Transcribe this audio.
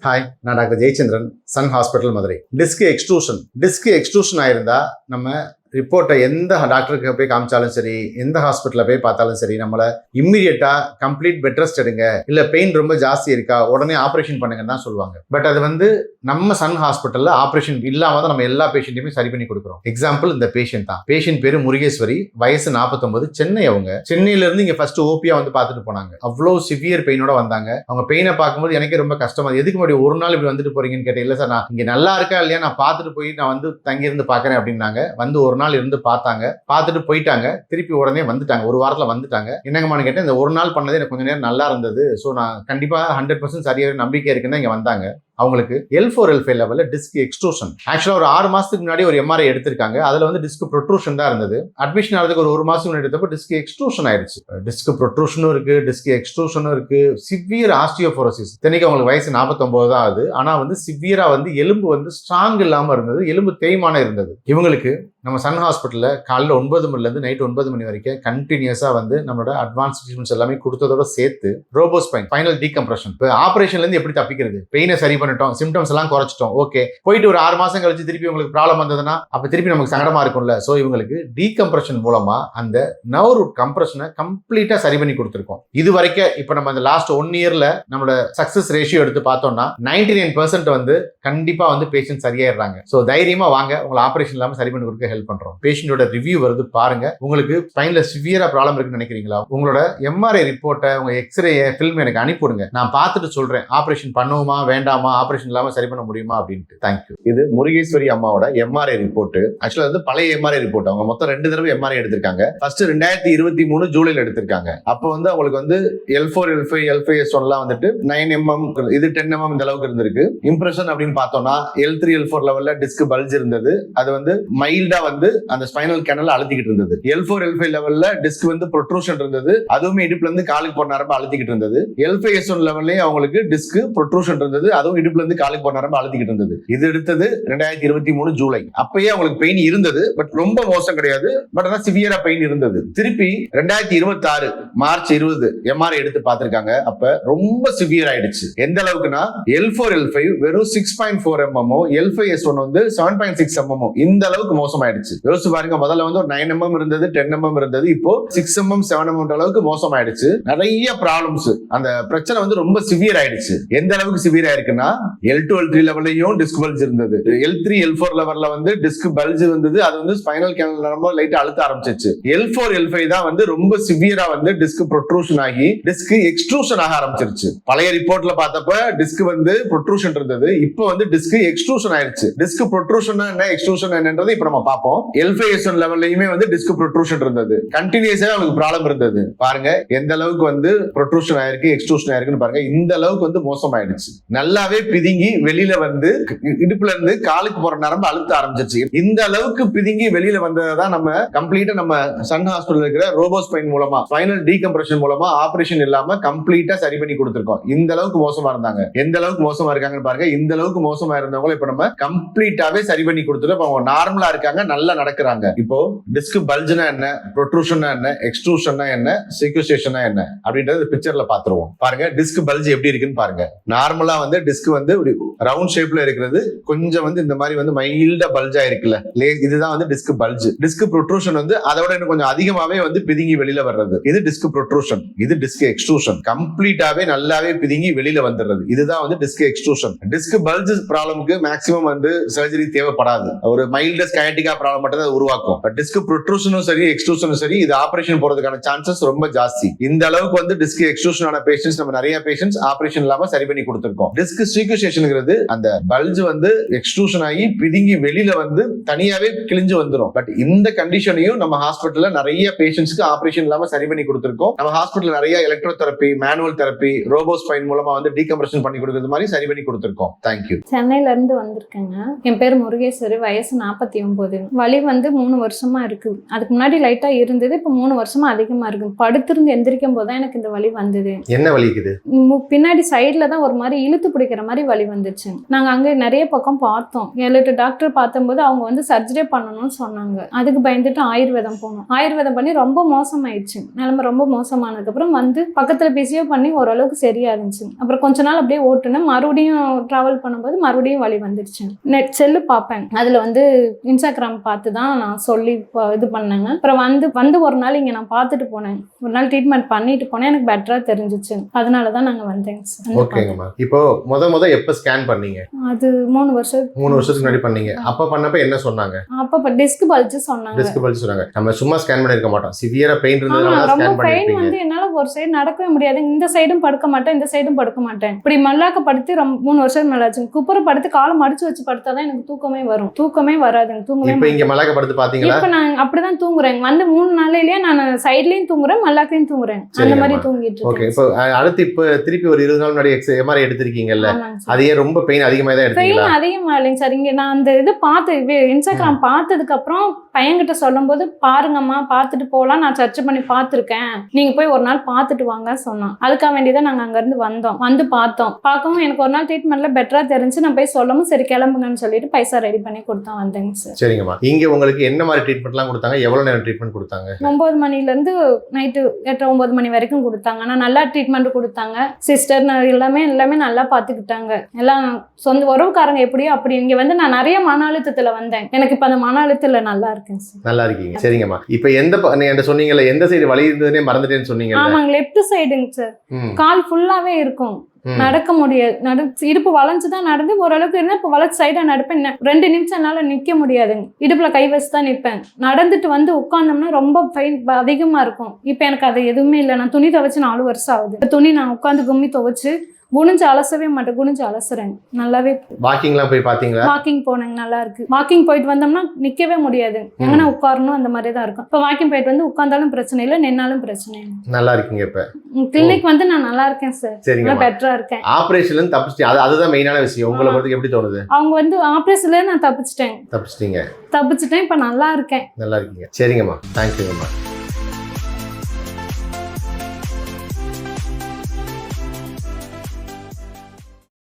Hi, நான் doctor Jayachandran, Sun hospital Madurai. Disc extrusion ஆயிருந்தா நம்ம ரிப்போர்ட்டை எந்த டாக்டருக்கு போய் காமிச்சாலும் சரி, எந்த ஹாஸ்பிட்டலில் போய் பார்த்தாலும் சரி, நம்மளை இம்மிடியட்டா கம்ப்ளீட் பெட் ரெஸ்ட் எடுங்க, இல்ல பெயின் ரொம்ப ஜாஸ்தி இருக்கா உடனே ஆப்ரேஷன் பண்ணுங்கன்னு தான் சொல்லுவாங்க. பட் அது நம்ம சன் ஹாஸ்பிட்டல்ல ஆப்ரேஷன் இல்லாம தான் நம்ம எல்லா பேஷண்ட்டையுமே சரி பண்ணி கொடுக்குறோம். எக்ஸாம்பிள் இந்த பேஷண்ட் தான். பேஷண்ட் பேரு முருகேஸ்வரி, வயசு 49, சென்னை. அவங்க சென்னையில இருந்து இங்க ஃபர்ஸ்ட் ஓபியா வந்து பார்த்துட்டு போனாங்க. அவ்வளோ சிவியர் பெயினோட வந்தாங்க. அவங்க பெயினை பார்க்கும்போது எனக்கே ரொம்ப கஷ்டமா, எதுக்கு மறுபடியும் ஒரு நாள் இப்படி வந்துட்டு போறீங்கன்னு கேட்டேன். இல்ல சார், நான் இங்க நல்லா இருக்கா இல்லையா நான் பார்த்துட்டு போய் நான் வந்து தங்கி இருந்து பாக்குறேன் அப்படின்னாங்க. வந்து ஒரு நாள் இருந்து பார்த்தாங்க, பார்த்துட்டு போயிட்டாங்க. திருப்பி உடனே வந்துட்டாங்க, ஒரு வாரத்துல வந்துட்டாங்க. என்னங்கம்மான்னு கேட்டேன். இந்த ஒரு நாள் பண்ணது எனக்கு கொஞ்சம் நேரம் நல்லா இருந்தது, ஸோ நான் கண்டிப்பா 100% சரியாக நம்பிக்கை இருக்குன்னு இங்க வந்தாங்க. அவங்களுக்கு L4 L5 லெவலில் டிஸ்க் எக்ஸ்ட்ரூஷன். ஆக்சுவலாக ஒரு 6 மாசத்துக்கு முன்னாடி ஒரு MRI எடுத்திருக்காங்க. அதுல வந்து டிஸ்க் ப்ரொட்ரூஷன் தான் இருந்தது. அட்மிஷன் ஆகிறதுக்கு ஒரு மாசம் முன்னாடி எடுத்தப்போ டிஸ்க் எக்ஸ்ட்ரூஷன் ஆயிடுச்சு. டிஸ்க் ப்ரொட்ரூஷனும் இருக்கு, டிஸ்க் எக்ஸ்ட்ரூஷனும் இருக்கு. Severe osteoporosis. இத்தனைக்கு அவங்களுக்கு வயசு 49 தான் ஆகுது. ஆனா சிவியரா எலும்பு ஸ்ட்ராங் இல்லாம இருந்தது, எலும்பு தேய்மானம் இருந்தது. இவங்களுக்கு நம்ம சன் ஹாஸ்பிட்டல்ல காலையில் 9 மணிலேருந்து நைட் 9 மணி வரைக்கும் கண்டினியூஸா நம்மளோட அட்வான்ஸ் ட்ரீட்மெண்ட்ஸ் எல்லாமே கொடுத்ததோட சேர்த்து ரோபோஸ்பைன் ஃபைனல் டீகம்ப்ரஷன். இப்போ ஆப்ரேஷன்ல இருந்து எப்படி தப்பிக்கிறது, பெயினை சரி பண்ணிட்டோம், சிம்டம்ஸ் எல்லாம் குறைச்சிட்டோம், ஓகே, போயிட்டு ஒரு 6 மாசம் கழிச்சு திருப்பி உங்களுக்கு ப்ராப்ளம் வந்ததுன்னா அப்ப திருப்பி நமக்கு சங்கடமா இருக்கும்ல. ஸோ இவங்களுக்கு டீகம்ப்ரஷன் மூலமா அந்த நர்வ் ரூட் கம்ப்ரஷனை கம்ப்ளீட்டா சரி பண்ணி கொடுத்துருக்கோம். இது வரைக்கும் இப்போ நம்ம அந்த லாஸ்ட் 1 இயர்ல நம்மளோட சக்சஸ் ரேஷியோ எடுத்து பார்த்தோம்னா 99% கண்டிப்பா பேஷண்ட் சரியாயிடுறாங்க. ஸோ தைரியமா வாங்க, உங்களை ஆப்ரேஷன் இல்லாம சரி பண்ணி கொடுக்க ஹெல்ப் பண்றோம். பேஷண்டோட ரிவ்யூ வருது பாருங்க. உங்களுக்கு ஸ்பைன்ல சிவியரா ப்ராப்ளம் இருக்குன்னு நினைக்கிறீங்களா, உங்களோட MRI ரிப்போர்ட்டை, உங்க எக்ஸ்ரே ஃபில்ம் எனக்கு அனுப்பிவிடுங்க. நான் பார்த்துட்டு சொல்றேன் ஆப்ரேஷன் பண்ணுவோமா வேண்டாமா, ஆப்ரேஷன் இல்லாம சரி பண்ண முடியுமா அப்படின்ட்டு. தேங்க்யூ. இது முருகேஸ்வரி அம்மாவோட MRI ரிப்போர்ட். ஆக்சுவலா பழைய MRI ரிப்போர்ட். அவங்க மொத்தம் 2 தடவை MRI எடுத்திருக்காங்க. ஃபர்ஸ்ட் 2023 ஜூலைல எடுத்திருக்காங்க. அப்போ அவங்களுக்கு L4 L5 L5S1 எல்லாம் 9 mm, இது 10 mm இந்த அளவுக்கு இருந்திருக்கு. இம்ப்ரெஷன் அப்படின்னு பார்த்தோம்னா L3 L4 லெவல்ல டிஸ்க் பல்ஜ் இருந்தது. அது மைல்டா அந்த ஸ்பைனல் கேனல் அழுத்திக்கிட்டு இருந்தது. L4 L5 லெவல்ல டிஸ்க் ப்ரொட்ரூஷன் இருந்தது. அதுவுமே இடுப்புல இருந்து காலுக்கு போற நரம்பு அழுத்திக்கிட்டு இருந்தது. L5S1 லெவல்லயும் அவங்களுக்கு டிஸ்க் ப்ரொட்ரூஷன் இருந்தது. அதுவும் இடுப்புல இருந்து காலுக்கு போற நரம்பு அழுத்திக்கிட்டு இருந்தது. இது எடுத்தது 2023 ஜூலை. அப்பயே அவங்களுக்கு பெயின் இருந்தது, பட் ரொம்ப மோசம் கிடையாது. பட் ஆனா சிவியரா பெயின் இருந்தது. திருப்பி 2026 மார்ச் 20 MRI எடுத்து பார்த்திருக்காங்க. அப்ப ரொம்ப சிவியர் ஆயிடுச்சு. எந்த அளவுக்குன்னா L4 L5 வெறும் 6.4 mm, L5S1 7.6 mm, இந்த அளவுக்கு மோசமாயிடுச்சு. யோசிச்சு பாருங்க, முதல்ல ஒரு 9 mm இருந்தது, 10 mm இருந்தது, இப்போ 6 mm 7 mm அளவுக்கு மோசமாயிடுச்சு. நிறைய ப்ராப்ளம்ஸ், அந்த பிரச்சனை ரொம்ப சிவியர் ஆயிடுச்சு. எந்த அளவுக்கு சிவியர் ஆயிருக்குன்னா L2 L3 லெவல்லையும் டிஸ்க் பல்ஜ் இருந்தது. L3 L4 லெவல்ல டிஸ்க் பல்ஜ் இருந்தது. அது ஸ்பைனல் கேனல் நரம்பு லைட்டா அழுத்த ஆரம்பிச்சிச்சு. L4 L5 தான் ரொம்ப சிவியரா டிஸ்க் ப்ரொட்ரூஷன் ஆகி டிஸ்க் எக்ஸ்ட்ரூஷன் ஆக ஆரம்பிச்சிருச்சு. பழைய ரிப்போர்ட்ல பார்த்தப்ப டிஸ்க் ப்ரொட்ரூஷன் இருந்தது, இப்போ டிஸ்க் எக்ஸ்ட்ரூஷன் ஆயிருச்சு. டிஸ்க் ப்ரொட்ரூஷன் என்ன, எக்ஸ்ட்ரூஷன் என்னன்றது இப்போ நம்ம பார்ப்போம். L5S1 லெவல்லையுமே டிஸ்க் ப்ரொட்ரூஷன் இருந்தது. கண்டினியூஸா அவங்களுக்கு ப்ராப்ளம் இருந்தது. பாருங்க எந்த அளவுக்கு ப்ரொட்ரூஷன் ஆயிருக்கு, எக்ஸ்ட்ரூஷன் ஆயிருக்குன்னு பாருங்க. இந்த அளவுக்கு மோசமாயிடுச்சு. நல்லாவே பிதுங்கி வெளியில இடுப்புல இருந்து காலுக்கு போற நரம்பு அழுத்த ஆரம்பிச்சிருச்சு. இந்த அளவுக்கு பிதுங்கி வெளியில வந்ததான் நம்ம கம்ப்ளீட்டா நம்ம சன் ஹாஸ்பிட்டல் இருக்கிற ரோபோஸ்பைன் மூலமா ஸ்பைனல் டீகம்ப்ரஷன் மூலமா ஆபரேஷன் இல்லாம கம்ப்ளீட்டா சரி பண்ணி கொடுத்திருக்கோம். இந்த அளவுக்கு மோசமா இருந்தாங்க. எந்த அளவுக்கு மோசமா இருக்காங்கன்னு பாருங்க. இந்த அளவுக்கு மோசமா இருந்தவங்க இப்ப நம்ம கம்ப்ளீட்டாவே சரி பண்ணி கொடுத்துருக்கோம். அவங்க நார்மலா இருக்காங்க, நல்லா நடக்கிறாங்க. இப்போ டிஸ்க் பல்ஜ்னா என்ன, ப்ரொட்ரூஷன்னா என்ன, எக்ஸ்ட்ரூஷன்னா என்ன, சிக்வெஸ்ட்ரேஷன்னா என்ன அப்படின்றது பிக்சர்ல பாத்துருவோம். பாருங்க டிஸ்க் பல்ஜ் எப்படி இருக்குன்னு பாருங்க. நார்மலா டிஸ்க் ரவுண்ட் ஷேப்ல இருக்கிறது கொஞ்சம் இந்த மாதிரி மைல்டா பல்ஜ் ஆயிருக்குல்ல, இதுதான் டிஸ்க் பல்ஜ். டிஸ்க் ப்ரொட்ரூஷன் அதோட இன்னும் கொஞ்சம் அதிகமாவே பிதுங்கி வெளியில வர்றது. இது டிஸ்க் ப்ரொட்ரூஷன். இது டிஸ்க் எக்ஸ்ட்ரூஷன். கம்ப்ளீட்டாவே நல்லாவே பிதுங்கி வெளியில வந்துடுறது. இதுதான் டிஸ்க் எக்ஸ்ட்ரூஷன். டிஸ்க் பல்ஜ் ப்ராப்ளமுக்கு மேக்ஸிமம் சர்ஜரி தேவைப்படாது. ஒரு மைல்டு ஸ்கயாட்டிகா ப்ராப்ளம் மட்டும் தான் உருவாக்கும். டிஸ்க் ப்ரொட்ரூஷனும் சரி, எக்ஸ்ட்ரூஷனும் சரி, இது ஆபரேஷன் போறதுக்கான சான்சஸ் ரொம்ப ஜாஸ்தி. இந்த அளவுக்கு டிஸ்க் எக்ஸ்ட்ரூஷன் ஆன பேஷண்ட்ஸ் நம்ம நிறைய பேஷண்ட்ஸ் ஆபரேஷன் இல்லாம சரி பண்ணி கொடுத்திருக்கோம். டிஸ்க் சீக்வெஸ்ட்ரேஷன்ங்கிறது அந்த பல்ஜ் எக்ஸ்ட்ரூஷன் ஆகி பிதுங்கி வெளியில தனியாவே கிழிஞ்சு வந்துரும். பட் இந்த கண்டிஷனையும் நம்ம ஹாஸ்பிட்டல்ல நிறைய பேஷண்ட்ஸ்க்கு ஆபரேஷன் இல்லாம சரி பண்ணி கொடுத்திருக்கோம். நம்ம ஹாஸ்பிட்டல் நிறைய எலக்ட்ரோ தெரப்பி, மேனுவல் தெரப்பி, ரோபோஸ்பைன் மூலமா டீகம்ப்ரஷன் பண்ணி கொடுக்கிறது மாதிரி சரி பண்ணி கொடுத்திருக்கோம். தேங்க்யூ. சென்னையில இருந்து வந்திருக்கேங்க. என் பேர் முருகேஸ்வரி, வயசு 49. வலி 3 வருஷமா இருக்கு. அதுக்கு முன்னாடி லைட்டா இருந்தது, இப்ப 3 வருஷமா அதிகமா இருக்கு. படுத்திருந்து எந்திரிக்கும் போதுதான் எனக்கு இந்த வலி வந்தது. என்ன வலிக்குது? பின்னாடி சைட்ல தான் ஒரு மாதிரி இழுத்து பிடிக்கிற மாதிரி மாதிரி வலி வந்துச்சு. நாங்க அங்க நிறைய பக்கம் பார்த்தோம். 7-8 டாக்டர் பார்த்தபோது அவங்க வந்து சர்ஜரி பண்ணணும்னு சொன்னாங்க. அதுக்கு பயந்துட்டு ஆயுர்வேதம் போனோம். ஆயுர்வேதம் பண்ணி ரொம்ப மோசமாயிடுச்சு. நிலைமை ரொம்ப மோசமானதுக்கு அப்புறம் வந்து பக்கத்துல பிசியோ பண்ணி ஓரளவுக்கு சரியா இருந்துச்சு. அப்புறம் கொஞ்ச நாள் அப்படியே ஓட்டுனேன். மறுபடியும் டிராவல் பண்ணும்போது மறுபடியும் வலி வந்துருச்சு. நெட் செல்லு பார்ப்பேன். அதுல வந்து இன்ஸ்டாகிராம் பார்த்து தான் நான் சொல்லி இது பண்ணேங்க. அப்புறம் வந்து ஒரு நாள் இங்க நான் பார்த்துட்டு போனேன். ஒரு நாள் ட்ரீட்மெண்ட் பண்ணிட்டு போனேன். எனக்கு பெட்டரா தெரிஞ்சிச்சு. அதனாலதான் நாங்க வந்தேங்க சார். ஓகேங்கம்மா. இப்போ முத எப்ப ஸ்கேன் பண்ணீங்க? அது 3 வருஷத்துக்கு முன்னாடி பண்ணீங்க. அப்ப பண்ணப்ப என்ன சொன்னாங்க? அப்ப டிஸ்க் பல்ஜ் சொன்னாங்க. நம்ம சும்மா ஸ்கேன் பண்ணிருக்க மாட்டோம். சிவியரா பெயின் இருந்ததுனால ரொம்ப ஸ்கேன் பெயின் பண்ணிருப்பீங்க. வந்து என்னால ஒரு சைடு நடக்கவே முடியாது. இந்த சைடும் படுக்க மாட்டேன், இந்த சைடும் படுக்க மாட்டேன். இப்படி மல்லாக்க படுத்து 3 வருஷம் மேல ஆச்சு. குப்புற படுத்து காலை மடிச்சு வச்சு படுத்தாதான் எனக்கு தூக்கமே வரும். தூக்கமே வராது. தூங்கவே. இப்ப இங்க மல்லாக்க படுத்து பாத்தீங்களா? இப்ப நான் அப்படிதான் தூங்குறேன். வந்து 3 நாளையிலேயே நான் சைட்லயும் தூங்குறேன், மல்லாக்கையும் தூங்குறேன். அந்த மாதிரி தூங்கிட்டு ஓகே. இருக்கேன். இப்போ அடுத்து இப்ப திருப்பி ஒரு 20 நாள் முன்னாடி எம்ஆர்ஐ எடுத்திருக்கீங்கல்ல, அதே ரொம்ப பெயின் அதிகமா தான் எடுத்தீங்களா? பெயின் அதிகமா இல்லைங்க சார். இங்க நான் அந்த இது பார்த்து இன்ஸ்டாகிராம் பார்த்ததுக்கு அப்புறம் பையன்கிட்ட சொல்லும் போது, பாருங்கம்மா பார்த்துட்டு போலாம், நான் சர்ச் பண்ணி பார்த்துருக்கேன், நீங்க போய் ஒரு நாள் பார்த்துட்டு வாங்க சொன்னான். அதுக்காக வேண்டியதான் நாங்க அங்க இருந்து வந்தோம். வந்து பார்த்தோம். பார்க்கவும் எனக்கு ஒரு நாள் ட்ரீட்மெண்ட்ல பெட்டரா தெரிஞ்சு நான் போய் சொல்லவும் சரி கிளம்புங்கன்னு சொல்லிட்டு பைசா ரெடி பண்ணி கொடுத்தா வந்தேங்க சார். சரிங்கம்மா. இங்க உங்களுக்கு என்ன மாதிரி ட்ரீட்மெண்ட்லாம் கொடுத்தாங்க? எவ்வளவு நேரம் ட்ரீட்மெண்ட் கொடுத்தாங்க? 9 மணில இருந்து நைட்டு 8-9 மணி வரைக்கும் கொடுத்தாங்க. நான் நல்லா ட்ரீட்மெண்ட் கொடுத்தாங்க. சிஸ்டர் எல்லாமே நல்லா பார்த்துக்கிட்டாங்க. எல்லாம் சொந்த உறவுக்காரங்க எப்படியோ அப்படி. இங்க வந்து நான் நிறைய மன அழுத்தத்துல வந்தேன். எனக்கு இப்ப அந்த மன அழுத்தத்துல நல்லா இருக்கேன் சார். நல்லா இருக்கீங்க. சரிங்கம்மா. இப்ப நீங்க சொன்னீங்கல்ல, எந்த சைடு வலி இருந்ததுன்னே மறந்துட்டேன்னு சொன்னீங்க. ஆமாங்க, லெஃப்ட் சைடுங்க சார். கால் ஃபுல்லாவே இருக்கும். நடக்க முடியாது. இடுப்பு வளைஞ்சுதான் நடந்து ஓரளவுக்கு இருந்தா இப்ப வளைச்சு சைடா நடப்பேன். 2 நிமிஷம் என்னால நிக்க முடியாதுங்க. இடுப்புல கை வச்சுதான் நிப்பேன். நடந்துட்டு வந்து உட்கார்ந்தோம்னா ரொம்ப பெயின் அதிகமா இருக்கும். இப்ப எனக்கு அது எதுவுமே இல்லை. நான் துணி துவைச்சு 4 வருஷம் ஆகுது. துணி நான் உட்காந்து கும்மி துவைச்சு குனிஞ்சு அலசவே மாட்டேன். குனிஞ்சு அலசுறேன். நல்லாவே. வாக்கிங்லாம் போய் பாத்தீங்களா? வாக்கிங் போனேங்க, நல்லா இருக்கு. வாக்கிங் போயிட்டு வந்தோம்னா நிக்கவே முடியாது. எங்கன்னா உட்காரணும் அந்த மாதிரி தான் இருக்கும். இப்ப வாக்கிங் போயிட்டு வந்து உட்கார்ந்தாலும் பிரச்சனை இல்லை, நின்னாலும் பிரச்சனை இல்லை. நல்லா இருக்கீங்க. இப்ப கிளினிக் வந்து நான் நல்லா இருக்கேன் சார். சரிங்க. பெட்டரா இருக்கேன். ஆபரேஷன்ல இருந்து தப்பிச்சிட்டீங்க. அதுதான் மெயினான விஷயம். உங்களுக்கு வந்து எப்படி தோணுது? அவங்க வந்து ஆபரேஷன்ல நான் தப்பிச்சிட்டேன். தப்பிச்சிட்டீங்க. இப்ப நல்லா இருக்கேன். நல்லா இருக்கீங்க. சரிங்கம்மா. தேங்க்யூங்கம்மா.